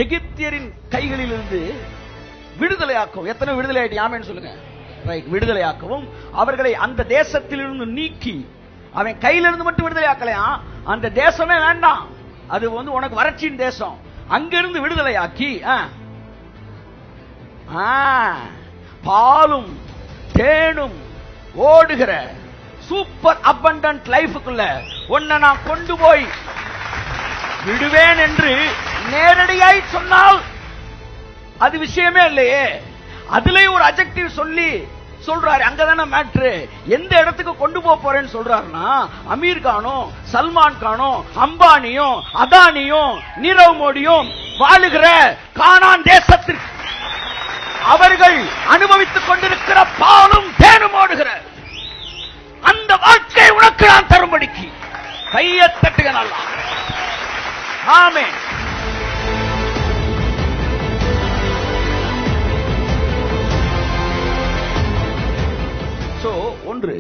எகிப்தியரின் கைகளிலிருந்து விடுதலையாக்கவும். எத்தனை விடுதலை ஆயிட்டு ஆமென் சொல்லுங்க. ரைட், விடுதலையாக்கவும் அவர்களை அந்த தேசத்திலிருந்து நீக்கி. அவன் கையிலிருந்து மட்டும் விடுதலை ஆக்கலையா, அந்த தேசமே வேண்டாம், அது உனக்கு வறட்சியின் தேசம், அங்கிருந்து விடுதலையாக்கி பாலும் தேனும் ஓடுகிற சூப்பர் அபண்டன்ட் லைஃபுக்குள்ள உன்னை நான் கொண்டு போய் விடுவேன் என்று நேரடியாய் சொன்னால் அது விஷயமே இல்லையே. அதுல ஒரு அட்ஜெக்டிவ் சொல்லி சொல்றாரு. அங்கதானே மேட்ரு. எந்த இடத்துக்கு கொண்டு போறேன்னு சொல்றாருன்னா, அமீர் கானும் சல்மான் கானும் அம்பானியும் அதானியும் நீரவ் மோடியும் வாழுகிற கானான் தேசத்திற்கு அவர்கள் அனுபவித்துக் கொண்டிருக்கிற பாலும் தேனும் ஓடுகிற அந்த வாழ்க்கை உனக்கு நான் தரும்படிக்கு கையை தட்டுக நல்லா. ஆமென். ஒன்று,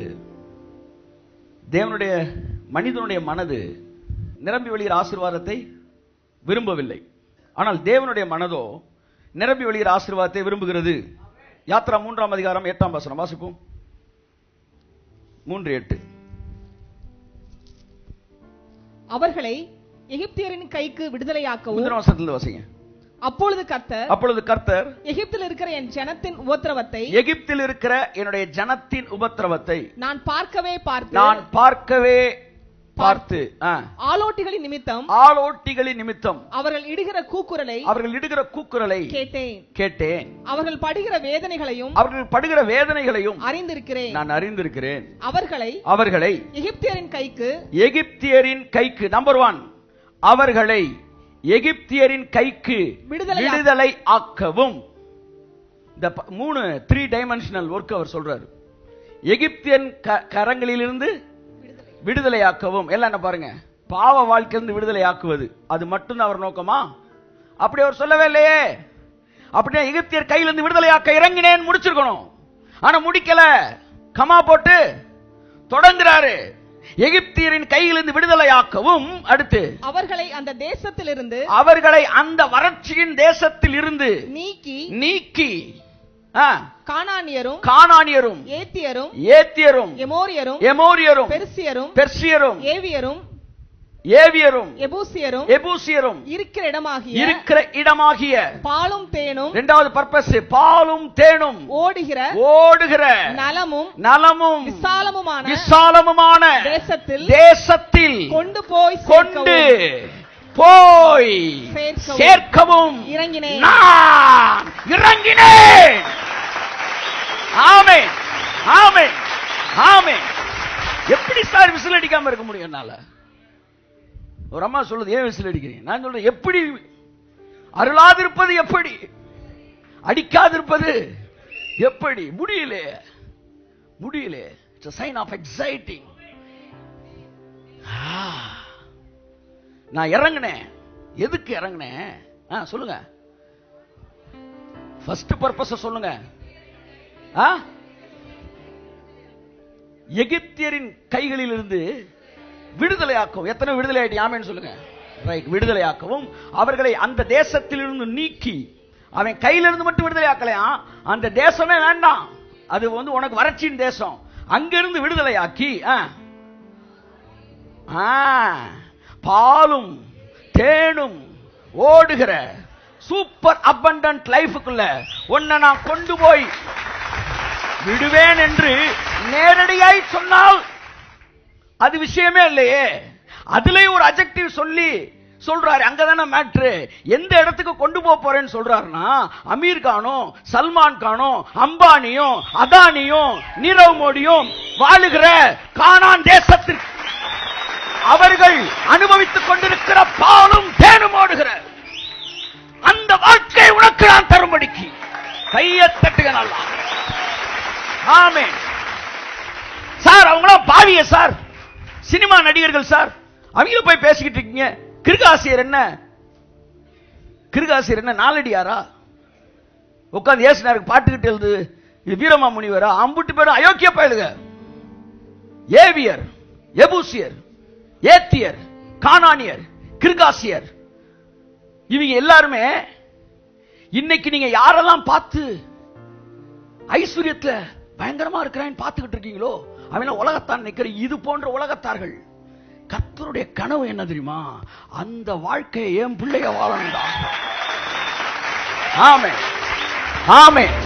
தேவனுடைய மனிதனுடைய மனது நிரம்பி வழிகிற ஆசீர்வாதத்தை விரும்பவில்லை. ஆனால் தேவனுடைய மனதோ நிரம்பி வழிகிற ஆசீர்வாதத்தை விரும்புகிறது. யாத்ரா 3ஆம் அதிகாரம் 8ஆம் வசனம் வாசிப்போம். 3:8. அவர்களை எகிப்தியரின் கைக்கு விடுதலையாக்கவும். முதல் வசனத்திலிருந்து வாசிங்க. அப்பொழுது கர்த்தர் எகிப்தில் இருக்கிற என் ஜனத்தின் உபத்திரவத்தை, எகிப்தில் இருக்கிற என்னுடைய ஜனத்தின் உபத்திரவத்தை நான் பார்க்கவே பார்த்து ஆலோட்டிகளின் நிமித்தம் அவர்கள் இடுகிற கூக்குரலை கேட்டேன். அவர்கள் படுகிற வேதனைகளையும் நான் அறிந்திருக்கிறேன். அவர்களை எகிப்தியரின் கைக்கு நம்பர் 1, அவர்களை எகிப்தியரின் கைக்கு விடுதலை ஆக்கவும். இந்த 3 டைமென்ஷனல் ஒர்க் அவர் சொல்றாரு. எகிப்தியன் கரங்களிலிருந்து விடுதலையாக்கவும். எல்லாம் என்ன பாருங்க, பாவ வாழ்க்கையிலிருந்து விடுதலையாக்குவது, அது மட்டும்தான் அவர் நோக்கமா? அப்படி அவர் சொல்லவே இல்லையே. அப்படின்னா எகிப்தியர் கையிலிருந்து விடுதலையாக்க இறங்கினேன் முடிச்சிருக்கணும். ஆனா முடிக்கல, கமா போட்டு தொடங்குறாரு. எகிப்தியரின் கையிலிருந்து விடுதலையாக்கவும், அடுத்து அவர்களை அந்த வறட்சியின் தேசத்தில் இருந்து நீக்கி கானானியரும் ஏத்தியரும் எமோரியரும் பெர்சியரும் ஏவியரும் எபூசியரும் இருக்கிற இடமாகிய பாலும் தேனும். இரண்டாவது பர்பஸ், பாலும் தேனும் ஓடுகிற நலமும் விசாலமுமான தேசத்தில் கொண்டு போய் சேர்க்கவும் நான் இறங்கினேன். ஆமென், ஆமென், ஆமென். எப்படி சார் விசில் அடிக்காம இருக்க முடியும் என்னால? ஒரு அம்மா சொல்லுது, ஏன் விசில் அடிக்கிறீங்க? நான் சொல்றேன், எப்படி அருளாதிருப்பது, எப்படி அடிக்காதிருப்பது, எப்படி முடியல. It's a sign of exciting. நான் இறங்கினேன். எதுக்கு இறங்கினேன் சொல்லுங்க. ஃபர்ஸ்ட் பர்பஸ் சொல்லுங்க. எகிப்தியரின் கைகளிலிருந்து விடுதலையாக்கவும். எத்தனை விடுதலை ஆயிட்டு ஆமென் சொல்லுங்க. ரைட், விடுதலையாக்கவும் அவர்களை அந்த தேசத்திலிருந்து நீக்கி. அவன் கையிலிருந்து மட்டும் விடுதலை ஆக்கலையா, அந்த தேசமே வேண்டாம், அது உனக்கு வறட்சியின் தேசம், அங்கிருந்து விடுதலையாக்கி பாலும் தேனும் ஓடுகிற சூப்பர் அபண்டன்ட் லைஃபுக்குள்ள உன்னை நான் கொண்டு போய் விடுவேன் என்று நேரடியாய் சொன்னால் அது விஷயமே இல்லையே. அதுல ஒரு அட்ஜெக்டிவ் சொல்லி சொல்றாரு. அங்கதானே மேட்ரு. எந்த இடத்துக்கு கொண்டு போறேன்னு சொல்றாருன்னா, அமீர் கானும் சல்மான் கானும் அம்பானியும் அதானியும் நீரவ் மோடியும் வாழுகிற கானான் தேசத்திற்கு அவர்கள் அனுபவித்துக் கொண்டிருக்கிற பாலும் தேனும் ஓடுகிற அந்த வாழ்க்கை உனக்கு நான் தரும்படிக்கு கையை தட்டுக நல்லா. ஆமென். சார் அவங்களாம் பாவிய சார், சினிமா நடிகர்கள் சார், அவங்கள போய் பேசிக்கிட்டு இருக்கீங்க. கிருகாசியர் என்ன நாலடியாரா? உட்காந்து ஏசுனாருக்கு பாட்டுக்கிட்டு எழுது வீரமா முனிவரா? அம்புட்டு பேரும் அயோக்கிய பயலுக. ஏவியர், எபூசியர், ஏத்தியர், கானானியர், கிர்காசியர், இவங்க எல்லாருமே இன்னைக்கு நீங்க யாரெல்லாம் பார்த்து ஐஸ்வர்யத்துல பயங்கரமா இருக்கிறான்னு பார்த்துக்கிட்டு இருக்கீங்களோ அவன் உலகத்தான் நிக்கிற இது போன்ற உலகத்தார்கள். கர்த்தருடைய கனவு என்ன தெரியுமா? அந்த வாழ்க்கையை என் பிள்ளைய வாழணும்டா. ஆமென், ஆமென்.